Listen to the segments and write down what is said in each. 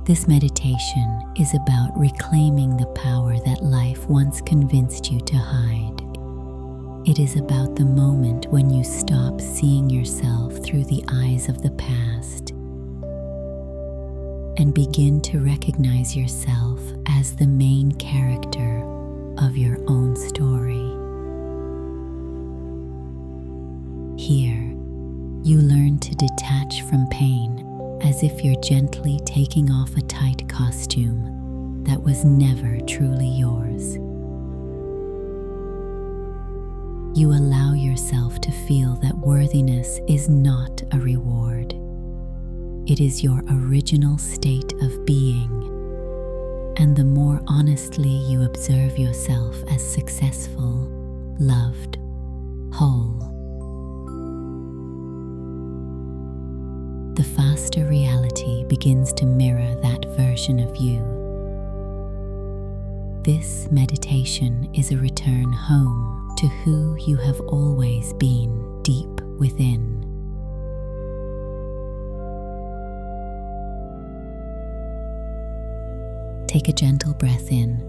This meditation is about reclaiming the power that life once convinced you to hide. It is about the moment when you stop seeing yourself through the eyes of the past and begin to recognize yourself as the main character of your own story. Here, you learn to detach from pain as if you're gently taking off a tight costume that was never truly yours. You allow yourself to feel that worthiness is not a reward. It is your original state of being, and the more honestly you observe yourself as successful, loved, whole, the faster reality begins to mirror that version of you. This meditation is a return home to who you have always been deep within. Take a gentle breath in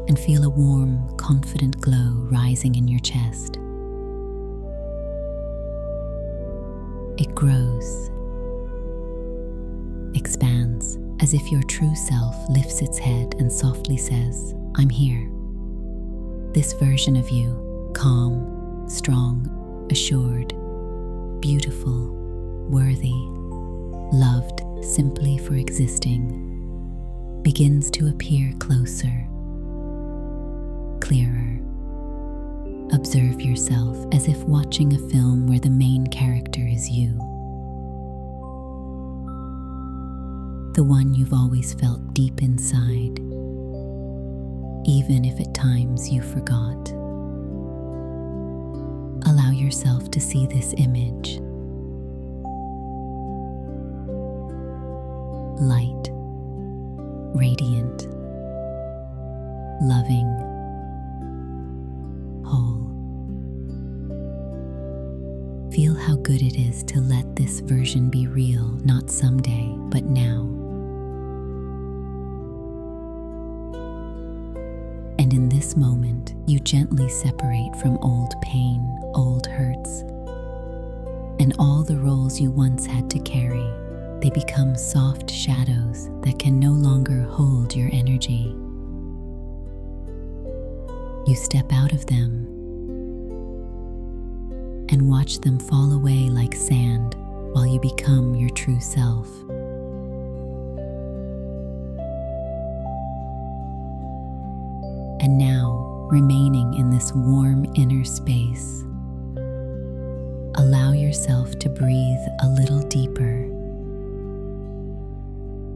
and feel a warm, confident glow rising in your chest. It grows, expands, as if your true self lifts its head and softly says, "I'm here." This version of you, calm, strong, assured, beautiful, worthy, loved simply for existing, begins to appear closer, clearer. Observe yourself as if watching a film where the main character is you, the one you've always felt deep inside, even if at times you forgot. Allow yourself to see this image. Light, radiant, loving, whole. Feel how good it is to let this version be real, not someday, but now. And in this moment, you gently separate from old pain, old hurts, and all the roles you once had to carry. They become soft shadows that can no longer hold your energy. You step out of them and watch them fall away like sand while you become your true self. And now, remaining in this warm inner space, allow yourself to breathe a little deeper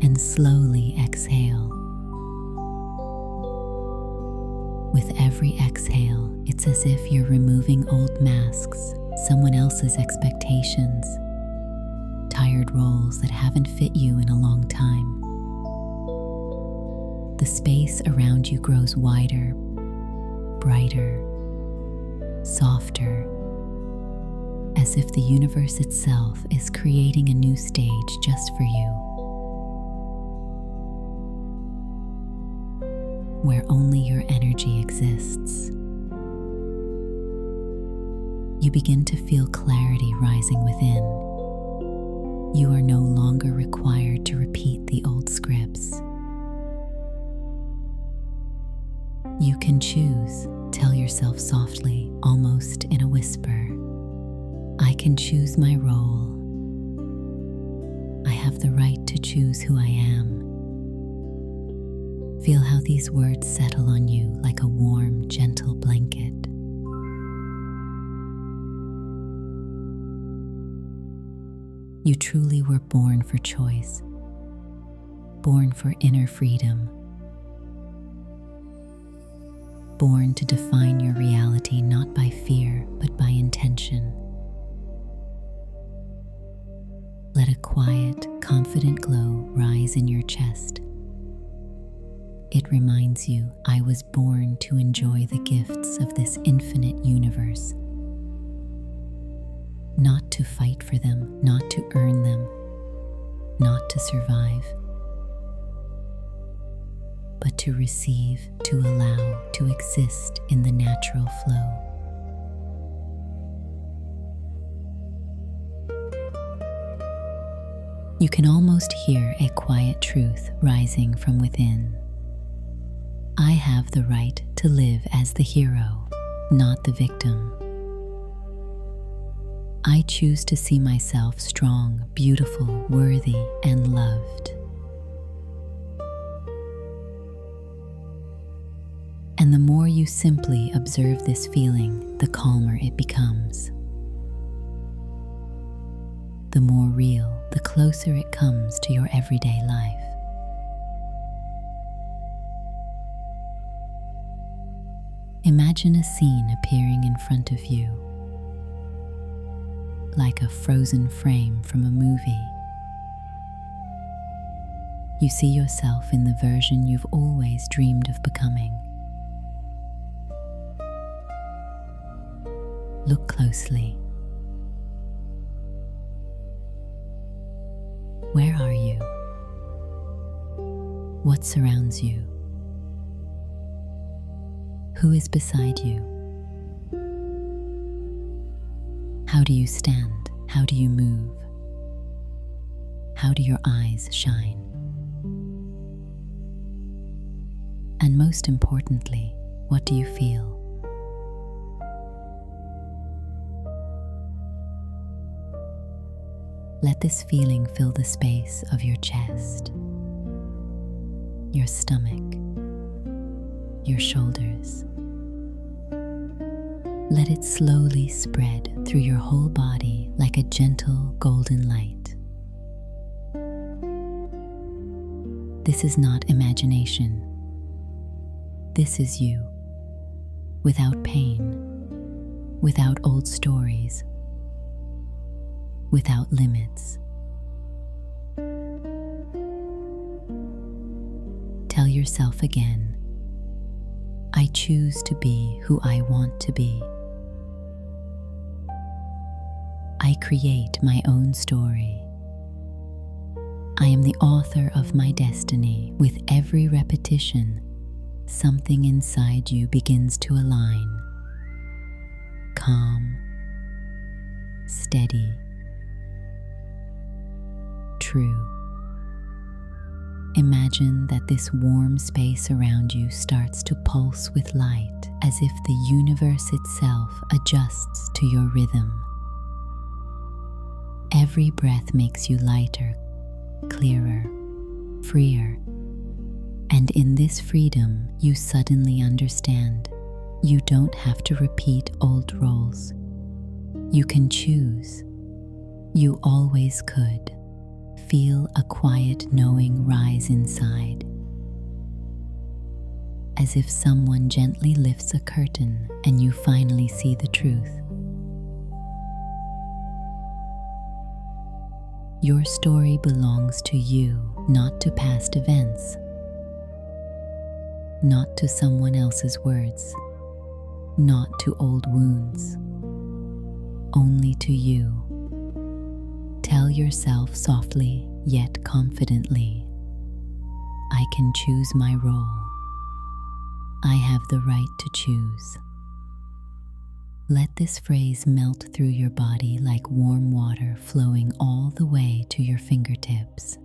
and slowly exhale. With every exhale, it's as if you're removing old masks, someone else's expectations, tired roles that haven't fit you in a long time. The space around you grows wider, brighter, softer, as if the universe itself is creating a new stage just for you, where only your energy exists. You begin to feel clarity rising within. You are no longer required to repeat the old scripts. You can choose, tell yourself softly, almost in a whisper, I can choose my role. I have the right to choose who I am. Feel how these words settle on you like a warm, gentle blanket. You truly were born for choice, born for inner freedom, born to define your reality not by fear, but by intention. Let a quiet, confident glow rise in your chest. It reminds you, I was born to enjoy the gifts of this infinite universe, not to fight for them, not to earn them, not to survive, but to receive, to allow, to exist in the natural flow. You can almost hear a quiet truth rising from within. I have the right to live as the hero, not the victim. I choose to see myself strong, beautiful, worthy, and loved. And the more you simply observe this feeling, the calmer it becomes. The more real, the closer it comes to your everyday life. Imagine a scene appearing in front of you, like a frozen frame from a movie. You see yourself in the version you've always dreamed of becoming. Look closely. Where are you? What surrounds you? Who is beside you? How do you stand? How do you move? How do your eyes shine? And most importantly, what do you feel? Let this feeling fill the space of your chest, your stomach, your shoulders. Let it slowly spread through your whole body like a gentle golden light. This is not imagination. This is you, without pain, without old stories, without limits. Tell yourself again, I choose to be who I want to be. I create my own story. I am the author of my destiny. With every repetition, something inside you begins to align. Calm, steady, true. Imagine that this warm space around you starts to pulse with light, as if the universe itself adjusts to your rhythm. Every breath makes you lighter, clearer, freer. And in this freedom, you suddenly understand you don't have to repeat old roles. You can choose. You always could. Feel a quiet knowing rise inside, as if someone gently lifts a curtain and you finally see the truth. Your story belongs to you, not to past events, not to someone else's words, not to old wounds, only to you. Tell yourself softly yet confidently, I can choose my role. I have the right to choose. Let this phrase melt through your body like warm water flowing all the way to your fingertips.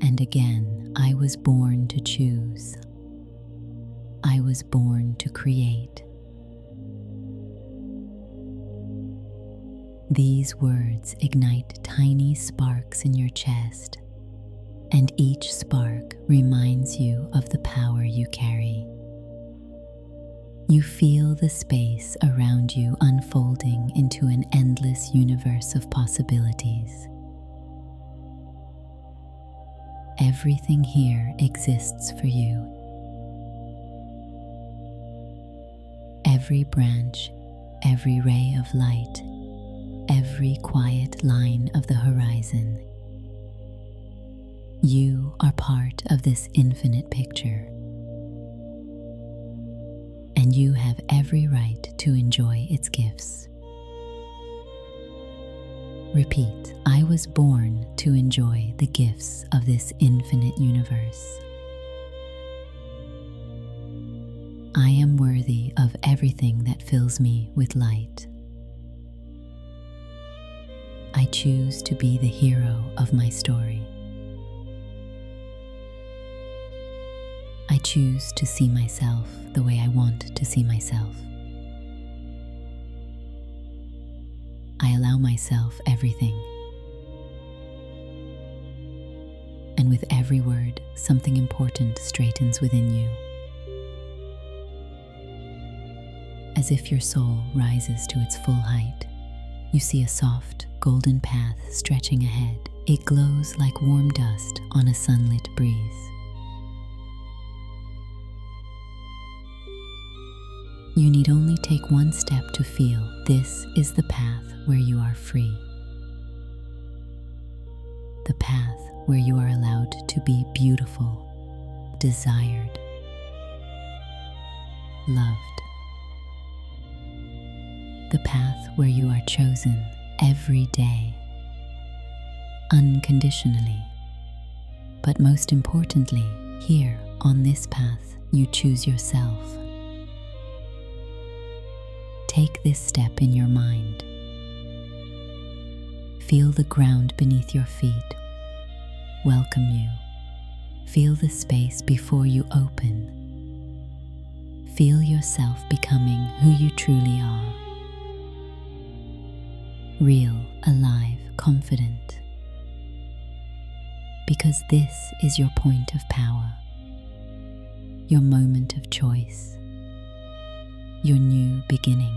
And again, I was born to choose. I was born to create. These words ignite tiny sparks in your chest, and each spark reminds you of the power you carry. You feel the space around you unfolding into an endless universe of possibilities. Everything here exists for you. Every branch, every ray of light, every quiet line of the horizon. You are part of this infinite picture, and you have every right to enjoy its gifts. Repeat, I was born to enjoy the gifts of this infinite universe. I am worthy of everything that fills me with light. I choose to be the hero of my story. I choose to see myself the way I want to see myself. I allow myself everything. And with every word, something important straightens within you. As if your soul rises to its full height, you see a soft, golden path stretching ahead. It glows like warm dust on a sunlit breeze. You need only take one step to feel this is the path where you are free. The path where you are allowed to be beautiful, desired, loved. The path where you are chosen every day, unconditionally. But most importantly, here on this path, you choose yourself. Take this step in your mind. Feel the ground beneath your feet welcome you. Feel the space before you open. Feel yourself becoming who you truly are. Real, alive, confident. Because this is your point of power, your moment of choice, your new beginning.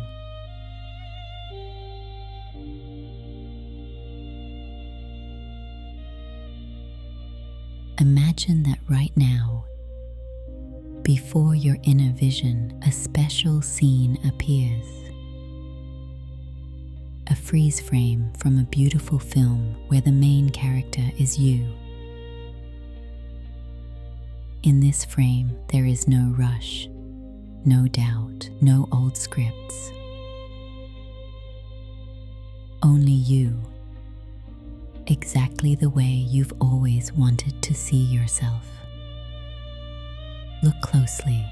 Imagine that right now, before your inner vision, a special scene appears. A freeze frame from a beautiful film where the main character is you. In this frame, there is no rush, no doubt, no old scripts. Only you, exactly the way you've always wanted to see yourself. Look closely.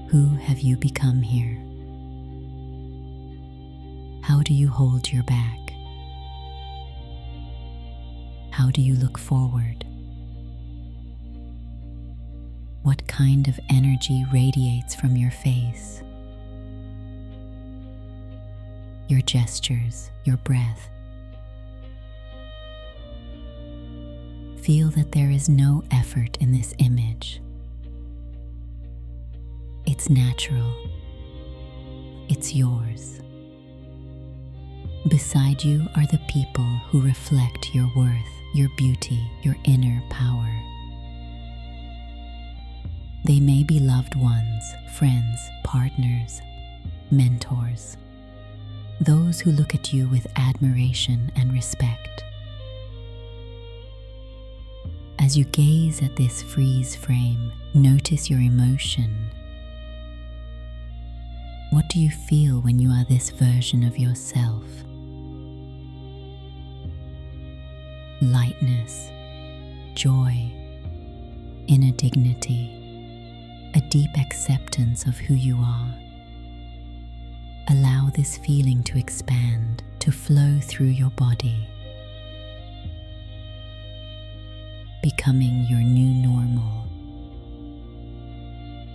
Who have you become here? How do you hold your back? How do you look forward? What kind of energy radiates from your face? Your gestures, your breath. Feel that there is no effort in this image. It's natural. It's yours. Beside you are the people who reflect your worth, your beauty, your inner power. They may be loved ones, friends, partners, mentors, those who look at you with admiration and respect. As you gaze at this freeze frame, notice your emotion. What do you feel when you are this version of yourself? Lightness, joy, inner dignity, a deep acceptance of who you are. Allow this feeling to expand, to flow through your body, becoming your new normal.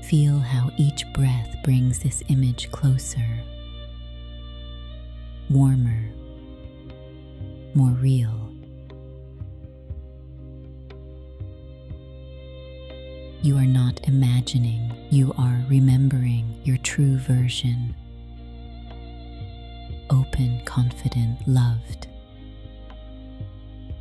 Feel how each breath brings this image closer, warmer, more real. You are not imagining, you are remembering your true version. Open, confident, loved.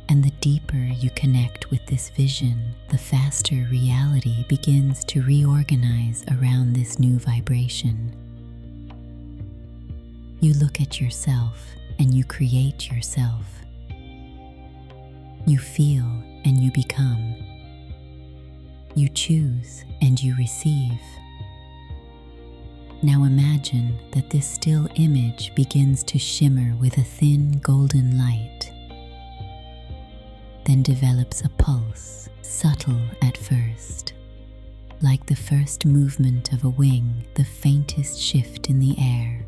And the deeper you connect with this vision, the faster reality begins to reorganize around this new vibration. You look at yourself and you create yourself. You feel and you become. You choose and you receive. Now imagine that this still image begins to shimmer with a thin golden light, then develops a pulse, subtle at first, like the first movement of a wing, the faintest shift in the air.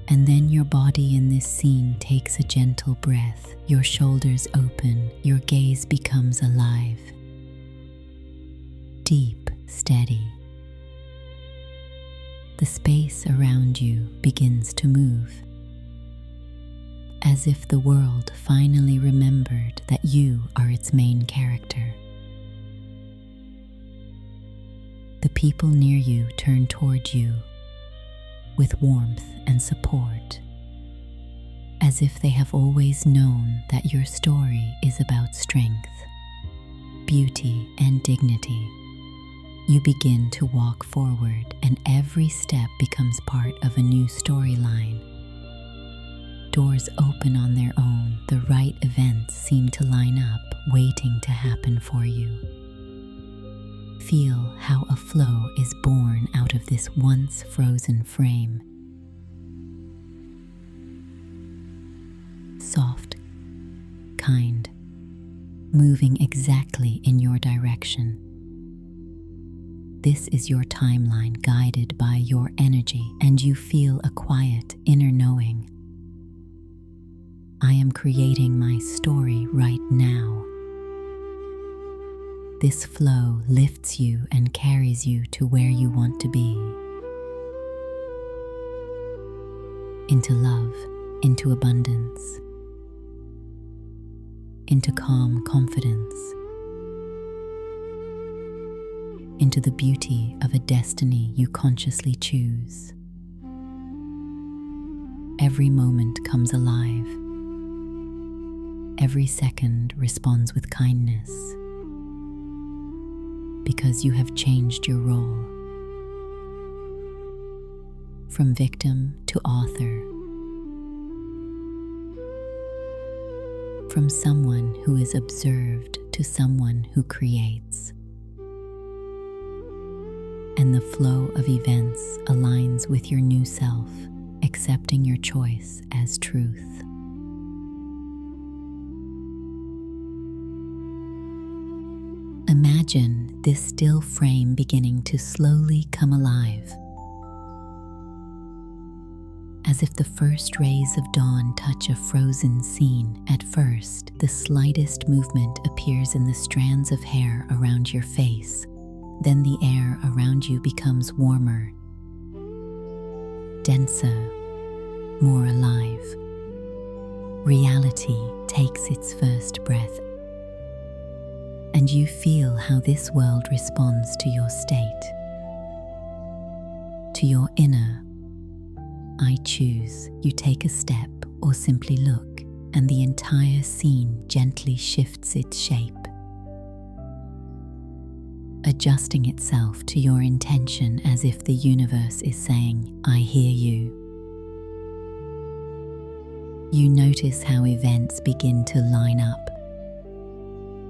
And then your body in this scene takes a gentle breath, your shoulders open, your gaze becomes alive. Deep, steady. The space around you begins to move, as if the world finally remembered that you are its main character. The people near you turn toward you with warmth and support, as if they have always known that your story is about strength, beauty, and dignity. You begin to walk forward, and every step becomes part of a new storyline. Doors open on their own, the right events seem to line up, waiting to happen for you. Feel how a flow is born out of this once frozen frame. Soft, kind, moving exactly in your direction. This is your timeline guided by your energy, and you feel a quiet inner knowing. I am creating my story right now. This flow lifts you and carries you to where you want to be. Into love, into abundance, into calm confidence, into the beauty of a destiny you consciously choose. Every moment comes alive. Every second responds with kindness, because you have changed your role from victim to author, from someone who is observed to someone who creates. And the flow of events aligns with your new self, accepting your choice as truth. Imagine this still frame beginning to slowly come alive, as if the first rays of dawn touch a frozen scene. At first, the slightest movement appears in the strands of hair around your face. Then the air around you becomes warmer, denser, more alive. Reality takes its first breath, and you feel how this world responds to your state, to your inner I choose. You take a step or simply look, and the entire scene gently shifts its shape, adjusting itself to your intention, as if the universe is saying, I hear you. You notice how events begin to line up.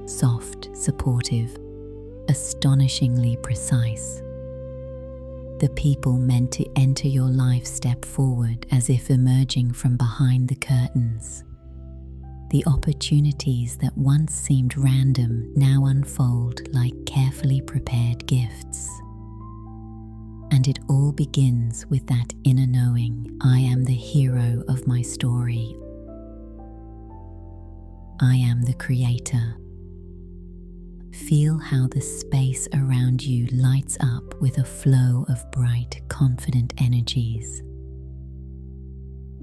Soft, supportive, astonishingly precise. The people meant to enter your life step forward, as if emerging from behind the curtains. The opportunities that once seemed random now unfold like carefully prepared gifts. And it all begins with that inner knowing, I am the hero of my story. I am the creator. Feel how the space around you lights up with a flow of bright, confident energies,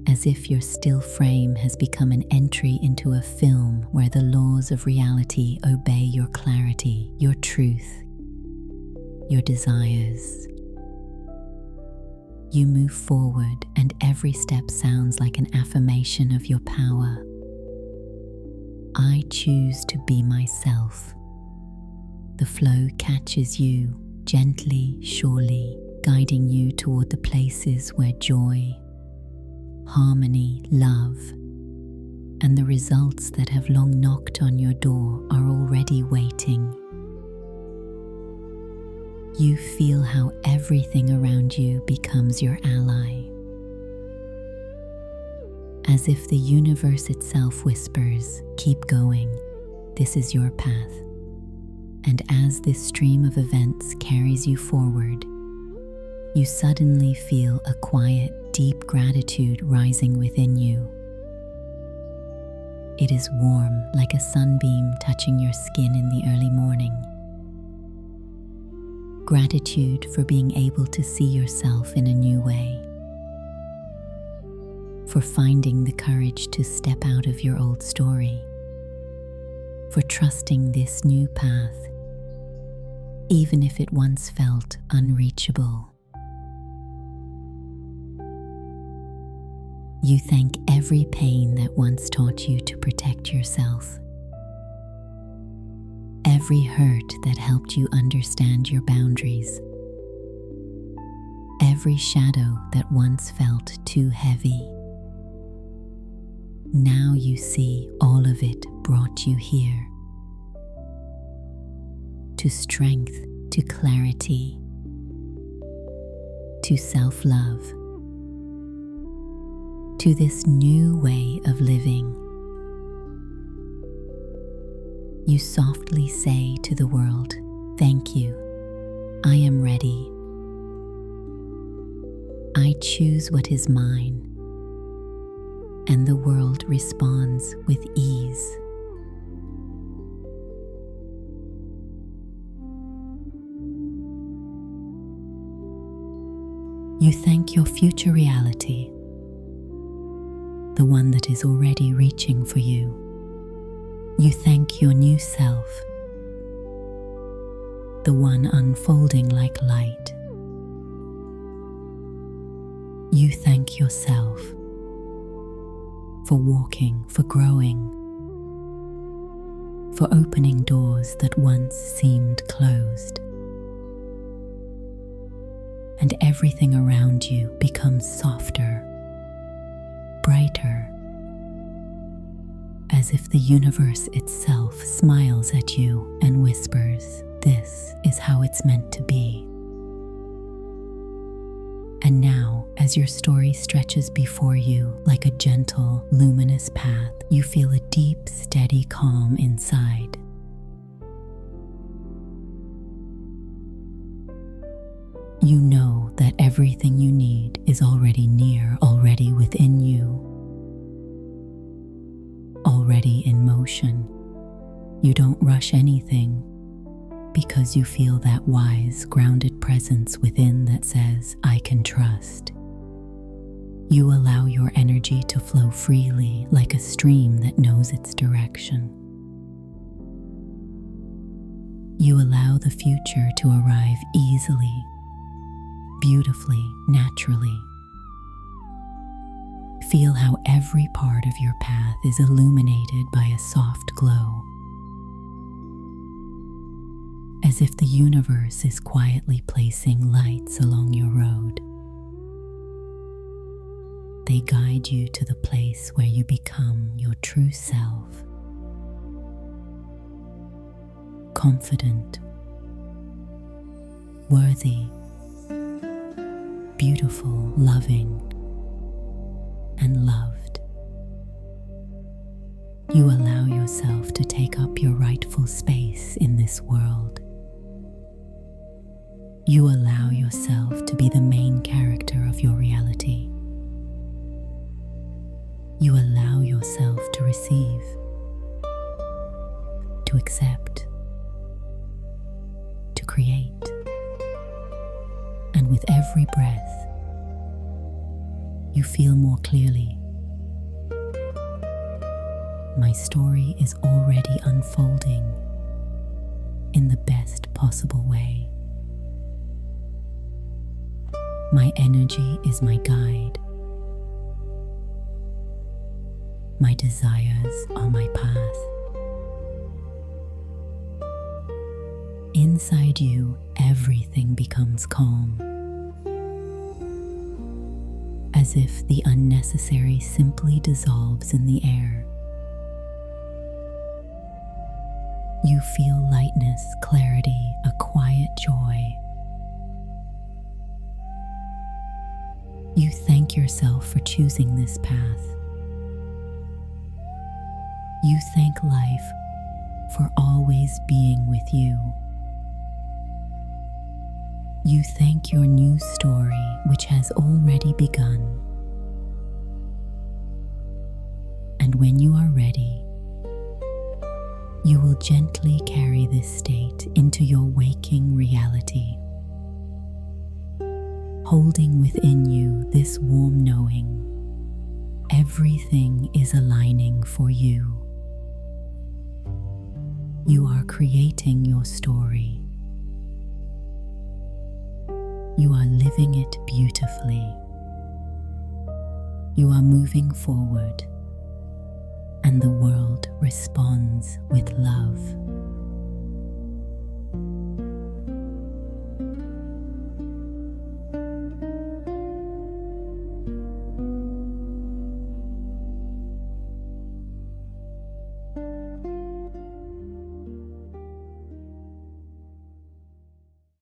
as if your still frame has become an entry into a film where the laws of reality obey your clarity, your truth, your desires. You move forward, and every step sounds like an affirmation of your power. I choose to be myself. The flow catches you gently, surely, guiding you toward the places where joy, harmony, love, and the results that have long knocked on your door are already waiting. You feel how everything around you becomes your ally, as if the universe itself whispers, "Keep going, this is your path." And as this stream of events carries you forward, you suddenly feel a quiet, deep gratitude rising within you. It is warm, like a sunbeam touching your skin in the early morning. Gratitude for being able to see yourself in a new way, for finding the courage to step out of your old story, for trusting this new path, even if it once felt unreachable. You thank every pain that once taught you to protect yourself, every hurt that helped you understand your boundaries, every shadow that once felt too heavy. Now you see all of it brought you here, to strength, to clarity, to self-love, to this new way of living. You softly say to the world, "Thank you, I am ready. I choose what is mine," and the world responds with ease. You thank your future reality, the one that is already reaching for you. You thank your new self, the one unfolding like light. You thank yourself for walking, for growing, for opening doors that once seemed closed. And everything around you becomes softer, brighter, as if the universe itself smiles at you and whispers, "This is how it's meant to be." And now, as your story stretches before you like a gentle, luminous path, you feel a deep, steady calm inside. You know that everything you need is already near, already within you, already in motion. You don't rush anything because you feel that wise, grounded presence within that says, "I can trust." You allow your energy to flow freely like a stream that knows its direction. You allow the future to arrive easily, beautifully, naturally. Feel how every part of your path is illuminated by a soft glow, as if the universe is quietly placing lights along your road. They guide you to the place where you become your true self, confident, worthy, beautiful, loving, and loved. You allow yourself to take up your rightful space in this world. You allow yourself to be the main character of your reality. You allow yourself to receive, to accept, to create. And with every breath, you feel more clearly. My story is already unfolding in the best possible way. My energy is my guide. My desires are my path. Inside you, everything becomes calm, as if the unnecessary simply dissolves in the air. You feel lightness, clarity, a quiet joy, You thank yourself for choosing this path. You thank life for always being with you. You thank your new story, which has already begun. And when you are ready, you will gently carry this state into your waking reality, holding within you this warm knowing everything is aligning for you. You are creating your story. You are living it beautifully. You are moving forward, and the world responds with love.